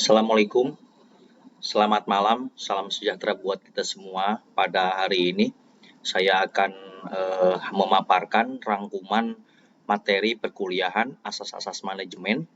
Assalamualaikum, selamat malam, salam sejahtera buat kita semua. Pada hari ini, saya akan memaparkan rangkuman materi perkuliahan asas-asas manajemen.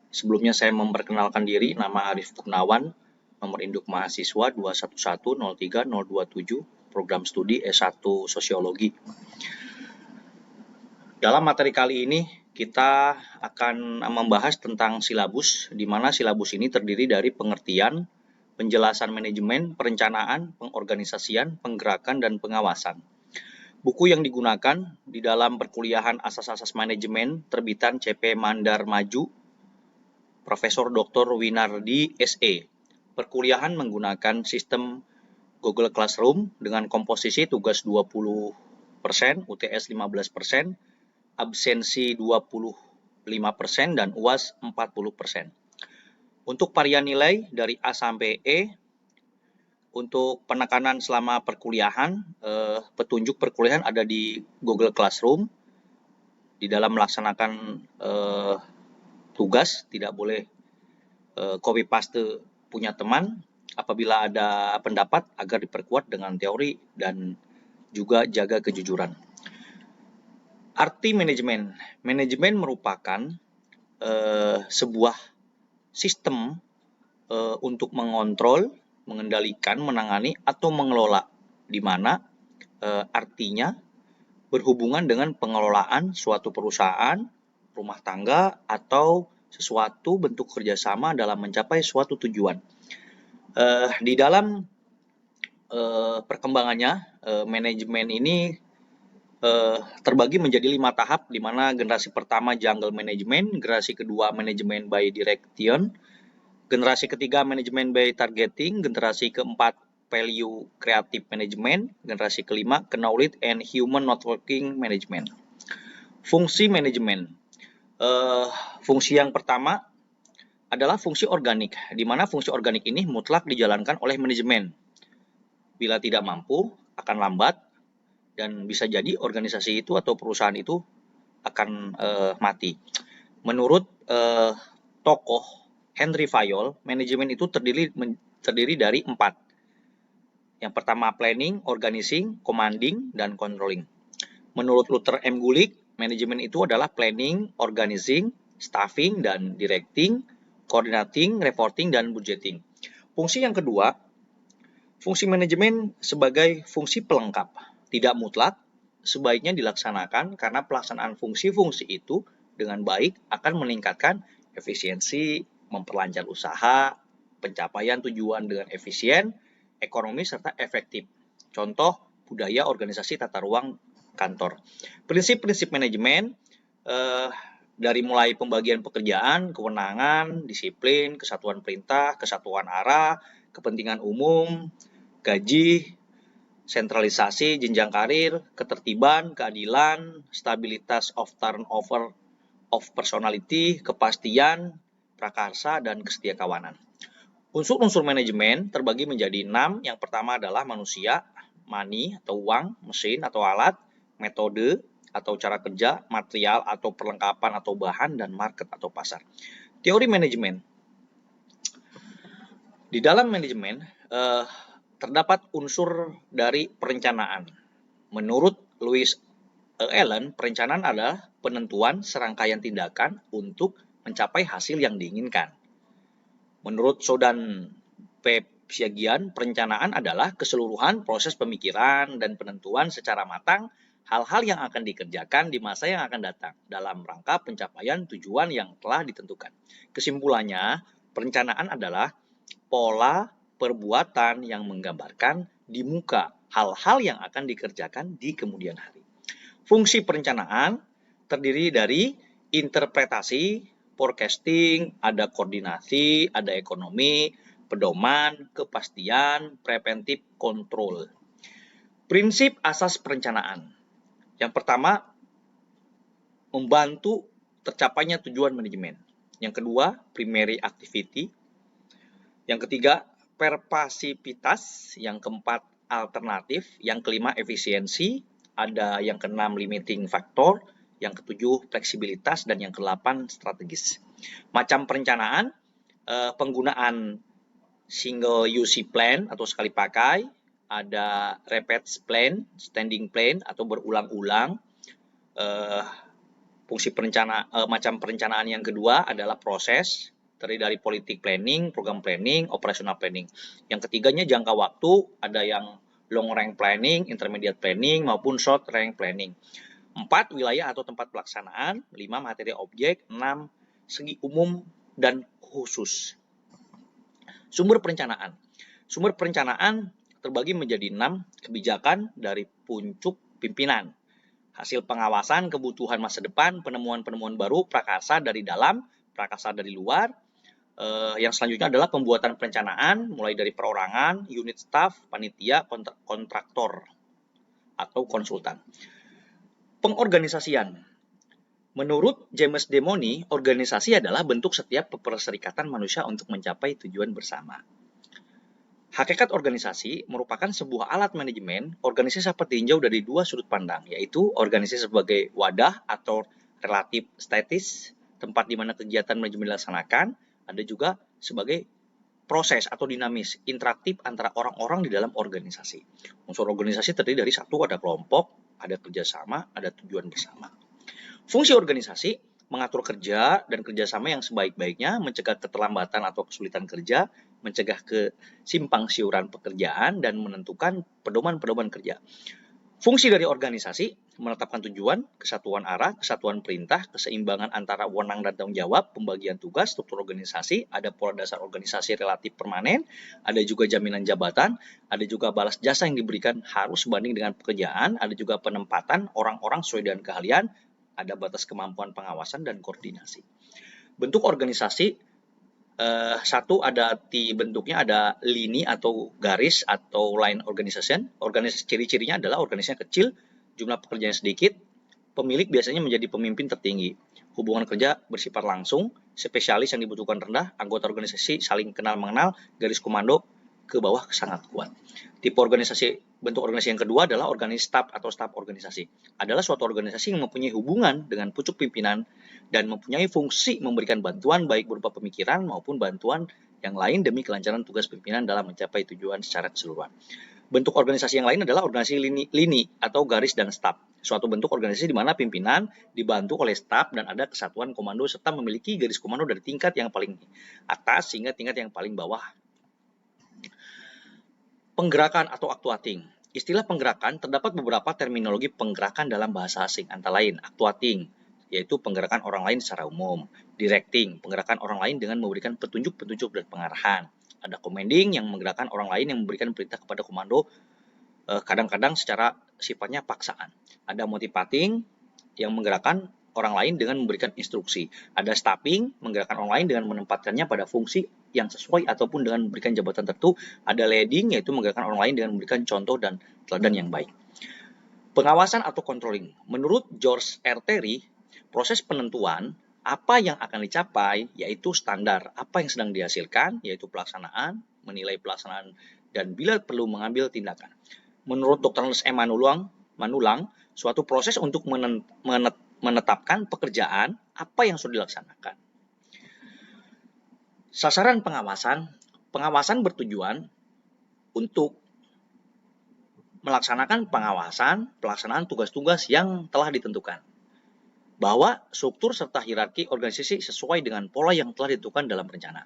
Sebelumnya saya memperkenalkan diri, nama Arif Gunawan, nomor induk mahasiswa 211030227, program studi S1 Sosiologi. Dalam materi kali ini, kita akan membahas tentang silabus, di mana silabus ini terdiri dari pengertian, penjelasan manajemen, perencanaan, pengorganisasian, penggerakan, dan pengawasan. Buku yang digunakan di dalam perkuliahan asas-asas manajemen terbitan CP Mandar Maju, Profesor Dr. Winardi SE. Perkuliahan menggunakan sistem Google Classroom dengan komposisi tugas 20%, UTS 15%, absensi 25% dan UAS 40%. Untuk varian nilai dari A sampai E, untuk penekanan selama perkuliahan, petunjuk perkuliahan ada di Google Classroom. Di dalam melaksanakan tugas, tidak boleh copy paste punya teman. Apabila ada pendapat, agar diperkuat dengan teori dan juga jaga kejujuran. Arti manajemen. Manajemen merupakan sebuah sistem untuk mengontrol, mengendalikan, menangani, atau mengelola, di mana artinya berhubungan dengan pengelolaan suatu perusahaan, rumah tangga, atau sesuatu bentuk kerjasama dalam mencapai suatu tujuan. Di dalam perkembangannya, manajemen ini terbagi menjadi 5 tahap, di mana generasi pertama jungle management, generasi kedua manajemen by direction, generasi ketiga manajemen by targeting, generasi keempat value creative management, generasi kelima knowledge and human networking management. Fungsi manajemen. Fungsi yang pertama adalah fungsi organik, di mana fungsi organik ini mutlak dijalankan oleh manajemen. Bila tidak mampu, akan lambat, dan bisa jadi organisasi itu atau perusahaan itu akan mati. Menurut tokoh Henry Fayol, manajemen itu terdiri dari 4. Yang pertama planning, organizing, commanding, dan controlling. Menurut Luther M. Gulick, manajemen itu adalah planning, organizing, staffing, dan directing, coordinating, reporting, dan budgeting. Fungsi yang kedua, fungsi manajemen sebagai fungsi pelengkap, tidak mutlak, sebaiknya dilaksanakan karena pelaksanaan fungsi-fungsi itu dengan baik akan meningkatkan efisiensi, memperlancar usaha, pencapaian tujuan dengan efisien, ekonomis, serta efektif. Contoh, budaya organisasi tata ruang kantor. Prinsip-prinsip manajemen dari mulai pembagian pekerjaan, kewenangan, disiplin, kesatuan perintah, kesatuan arah, kepentingan umum, gaji, sentralisasi, jenjang karir, ketertiban, keadilan, stabilitas of turnover of personality, kepastian, prakarsa, dan kesetia kawanan. Unsur-unsur manajemen terbagi menjadi 6. Yang pertama adalah manusia, money atau uang, mesin atau alat, metode atau cara kerja, material atau perlengkapan atau bahan, dan market atau pasar. Teori manajemen. Di dalam manajemen terdapat unsur dari perencanaan. Menurut Louis Allen, perencanaan adalah penentuan serangkaian tindakan untuk mencapai hasil yang diinginkan. Menurut Sodan P. Psiagian, perencanaan adalah keseluruhan proses pemikiran dan penentuan secara matang hal-hal yang akan dikerjakan di masa yang akan datang dalam rangka pencapaian tujuan yang telah ditentukan. Kesimpulannya, perencanaan adalah pola perbuatan yang menggambarkan di muka hal-hal yang akan dikerjakan di kemudian hari. Fungsi perencanaan terdiri dari interpretasi, forecasting, ada koordinasi, ada ekonomi, pedoman, kepastian, preventif, kontrol. Prinsip asas perencanaan. Yang pertama, membantu tercapainya tujuan manajemen. Yang kedua, primary activity. Yang ketiga, pervasivitas. Yang keempat, alternatif. Yang kelima, efisiensi. Ada yang keenam, limiting factor. Yang ketujuh, fleksibilitas. Dan yang kedelapan, strategis. Macam perencanaan, penggunaan single use plan atau sekali pakai, ada repeat plan, standing plan atau berulang-ulang. Fungsi macam perencanaan yang kedua adalah proses, terdiri dari politik planning, program planning, operational planning. Yang ketiganya jangka waktu, ada yang long range planning, intermediate planning, maupun short range planning. 4. Wilayah atau tempat pelaksanaan. 5. Materi objek. 6. Segi umum dan khusus. Sumber perencanaan. Sumber perencanaan terbagi menjadi 6 kebijakan dari puncuk pimpinan. Hasil pengawasan kebutuhan masa depan, penemuan-penemuan baru, prakarsa dari dalam, prakarsa dari luar. Yang selanjutnya adalah pembuatan perencanaan, mulai dari perorangan, unit staff, panitia, kontraktor, atau konsultan. Pengorganisasian. Menurut James Demony, organisasi adalah bentuk setiap perserikatan manusia untuk mencapai tujuan bersama. Hakikat organisasi merupakan sebuah alat manajemen. Organisasi dapat ditinjau dari dua sudut pandang, yaitu organisasi sebagai wadah atau relatif statis, tempat di mana kegiatan manajemen dilaksanakan, ada juga sebagai proses atau dinamis, interaktif antara orang-orang di dalam organisasi. Unsur organisasi terdiri dari satu, ada kelompok, ada kerjasama, ada tujuan bersama. Fungsi organisasi mengatur kerja dan kerjasama yang sebaik-baiknya, mencegah keterlambatan atau kesulitan kerja, mencegah kesimpang siuran pekerjaan, dan menentukan pedoman-pedoman kerja. Fungsi dari organisasi menetapkan tujuan, kesatuan arah, kesatuan perintah, keseimbangan antara wewenang dan tanggung jawab, pembagian tugas, struktur organisasi, ada pola dasar organisasi relatif permanen, ada juga jaminan jabatan, ada juga balas jasa yang diberikan harus sebanding dengan pekerjaan, ada juga penempatan orang-orang sesuai dengan keahlian, ada batas kemampuan pengawasan dan koordinasi. Bentuk organisasi, satu ada di bentuknya ada lini atau garis atau line organization. Organisasi ciri-cirinya adalah organisasinya kecil, jumlah pekerjanya sedikit, pemilik biasanya menjadi pemimpin tertinggi, hubungan kerja bersifat langsung, spesialis yang dibutuhkan rendah, anggota organisasi saling kenal mengenal, garis komando ke bawah sangat kuat. Tipe bentuk organisasi yang kedua adalah organisasi staf atau staf organisasi. Adalah suatu organisasi yang mempunyai hubungan dengan pucuk pimpinan dan mempunyai fungsi memberikan bantuan baik berupa pemikiran maupun bantuan yang lain demi kelancaran tugas pimpinan dalam mencapai tujuan secara keseluruhan. Bentuk organisasi yang lain adalah organisasi lini atau garis dan staf. Suatu bentuk organisasi di mana pimpinan dibantu oleh staf dan ada kesatuan komando serta memiliki garis komando dari tingkat yang paling atas hingga tingkat yang paling bawah. Penggerakan atau actuating. Istilah penggerakan terdapat beberapa terminologi penggerakan dalam bahasa asing, antara lain actuating, yaitu penggerakan orang lain secara umum, directing, penggerakan orang lain dengan memberikan petunjuk-petunjuk dan pengarahan, ada commanding yang menggerakkan orang lain yang memberikan perintah kepada komando, kadang-kadang secara sifatnya paksaan, ada motivating yang menggerakkan orang lain dengan memberikan instruksi, ada staffing menggerakkan orang lain dengan menempatkannya pada fungsi yang sesuai ataupun dengan memberikan jabatan tertentu, ada leading yaitu menggerakkan orang lain dengan memberikan contoh dan teladan yang baik. Pengawasan atau controlling. Menurut George R. Terry, proses penentuan apa yang akan dicapai yaitu standar, apa yang sedang dihasilkan yaitu pelaksanaan, menilai pelaksanaan dan bila perlu mengambil tindakan. Menurut Dr. Ernest M. Manulang, suatu proses untuk menetapkan pekerjaan apa yang sudah dilaksanakan. Sasaran pengawasan. Pengawasan bertujuan untuk melaksanakan pelaksanaan tugas-tugas yang telah ditentukan. Bahwa struktur serta hierarki organisasi sesuai dengan pola yang telah ditentukan dalam rencana.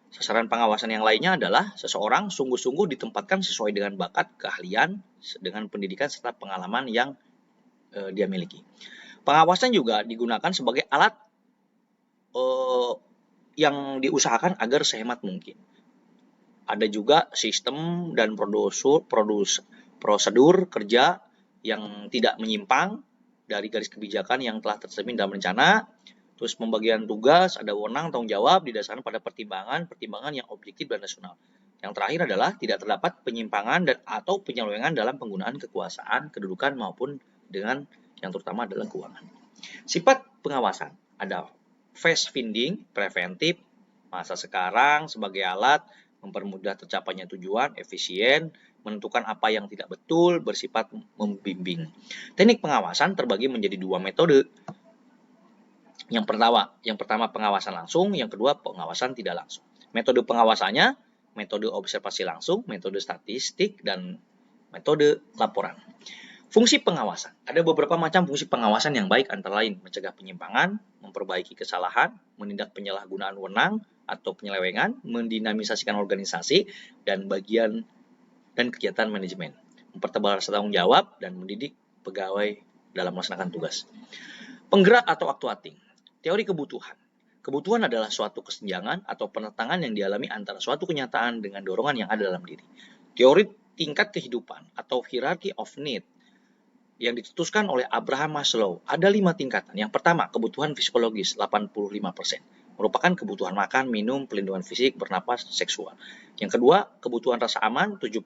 Sasaran pengawasan yang lainnya adalah seseorang sungguh-sungguh ditempatkan sesuai dengan bakat, keahlian, dengan pendidikan serta pengalaman yang dia miliki. Pengawasan juga digunakan sebagai alat yang diusahakan agar sehemat mungkin. Ada juga sistem dan prosedur kerja yang tidak menyimpang dari garis kebijakan yang telah tercermin dalam rencana. Terus pembagian tugas, ada wewenang, tanggung jawab didasarkan pada pertimbangan yang objektif dan rasional. Yang terakhir adalah tidak terdapat penyimpangan dan atau penyelewengan dalam penggunaan kekuasaan, kedudukan maupun dengan yang terutama adalah keuangan. Sifat pengawasan ada fast finding, preventif, masa sekarang sebagai alat mempermudah tercapainya tujuan, efisien, menentukan apa yang tidak betul, bersifat membimbing. Teknik pengawasan terbagi menjadi dua metode, Yang pertama pengawasan langsung, yang kedua pengawasan tidak langsung. Metode pengawasannya, metode observasi langsung, metode statistik, dan metode laporan. Fungsi pengawasan. Ada beberapa macam fungsi pengawasan yang baik, antara lain mencegah penyimpangan, memperbaiki kesalahan, menindak penyalahgunaan wewenang atau penyelewengan, mendinamisasikan organisasi dan bagian dan kegiatan manajemen, mempertebal rasa tanggung jawab, dan mendidik pegawai dalam melaksanakan tugas. Penggerak atau actuating. Teori kebutuhan. Kebutuhan adalah suatu kesenjangan atau penetangan yang dialami antara suatu kenyataan dengan dorongan yang ada dalam diri. Teori tingkat kehidupan atau hierarchy of need yang dicetuskan oleh Abraham Maslow. Ada 5 tingkatan. Yang pertama, kebutuhan psikologis 85%. Merupakan kebutuhan makan, minum, pelindungan fisik, bernapas, seksual. Yang kedua, kebutuhan rasa aman 70%,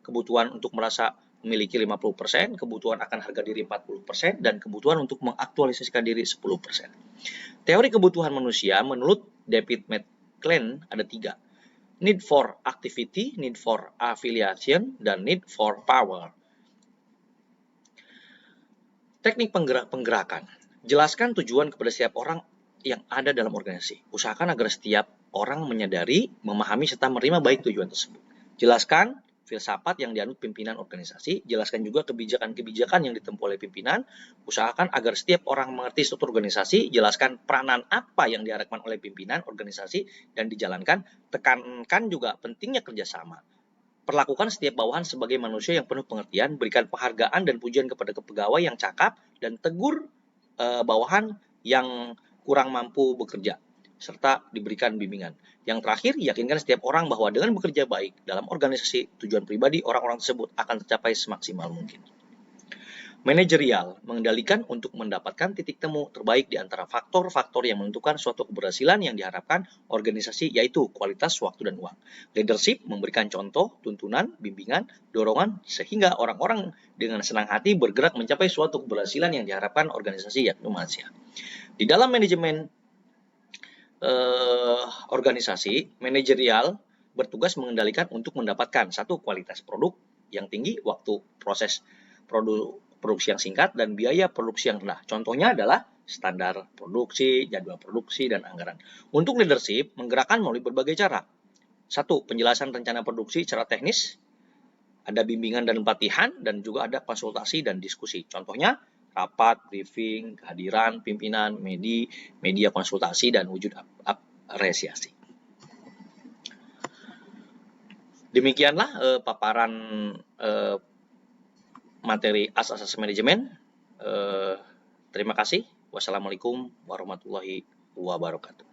kebutuhan untuk merasa memiliki 50%, kebutuhan akan harga diri 40%, dan kebutuhan untuk mengaktualisasikan diri 10%. Teori kebutuhan manusia menurut David McClelland ada 3. Need for activity, need for affiliation, dan need for power. Teknik penggerakan. Jelaskan tujuan kepada setiap orang yang ada dalam organisasi. Usahakan agar setiap orang menyadari, memahami, serta menerima baik tujuan tersebut. Jelaskan filsafat yang dianut pimpinan organisasi. Jelaskan juga kebijakan-kebijakan yang ditempuh oleh pimpinan. Usahakan agar setiap orang mengerti struktur organisasi. Jelaskan peranan apa yang diharapkan oleh pimpinan organisasi dan dijalankan. Tekankan juga pentingnya kerjasama. Perlakukan setiap bawahan sebagai manusia yang penuh pengertian, berikan penghargaan dan pujian kepada pegawai yang cakap, dan tegur bawahan yang kurang mampu bekerja, serta diberikan bimbingan. Yang terakhir, yakinkan setiap orang bahwa dengan bekerja baik dalam organisasi, tujuan pribadi orang-orang tersebut akan tercapai semaksimal mungkin. Manajerial, mengendalikan untuk mendapatkan titik temu terbaik di antara faktor-faktor yang menentukan suatu keberhasilan yang diharapkan organisasi, yaitu kualitas waktu dan uang. Leadership, memberikan contoh, tuntunan, bimbingan, dorongan, sehingga orang-orang dengan senang hati bergerak mencapai suatu keberhasilan yang diharapkan organisasi, yakni manusia. Di dalam manajemen organisasi, manajerial bertugas mengendalikan untuk mendapatkan satu, kualitas produk yang tinggi, waktu proses produksi yang singkat, dan biaya produksi yang rendah. Contohnya adalah standar produksi, jadwal produksi, dan anggaran. Untuk leadership, menggerakkan melalui berbagai cara. Satu, penjelasan rencana produksi secara teknis, ada bimbingan dan pelatihan, dan juga ada konsultasi dan diskusi. Contohnya, rapat, briefing, kehadiran pimpinan, media konsultasi, dan wujud apresiasi. Demikianlah paparan materi asas-asas manajemen. Terima kasih. Wassalamualaikum warahmatullahi wabarakatuh.